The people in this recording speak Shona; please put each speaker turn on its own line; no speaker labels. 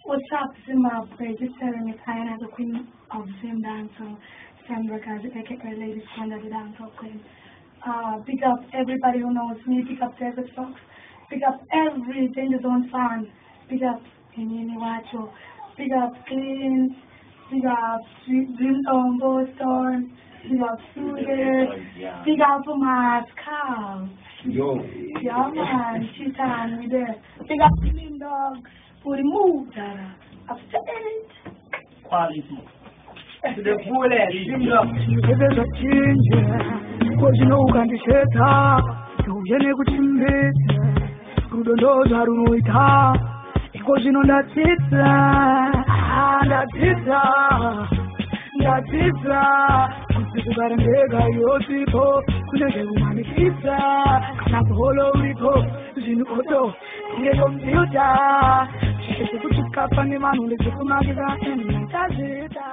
What's up, Zima? Registering with Diana, the queen of Zim Dancehall, Sandra Gazi, aka Lady Sandra, the Dancehall Queen. Pick up everybody who knows me, pick up David Fox, pick up every Danger Zone fan, pick up Inini Wacho, pick up Clean, pick up Dream Boston, pick up Sugar, pick up Mascal.
Yo.
Yeah, man, she's on me there. Pick up Clean Dog for the move, Dada. I've said it.
Quality. To the fullest, Dream Dog.
If there's a change, because you know, can't shut up. You never chimney. You don't know how to know it. Because you know that's it. That's it. That's it. Kusibaranga yosiko kunenge umanikisa kana kuholo uripo zvinikoto ngeko mbiuta chikuchikapa nemanu lekumageza enatazita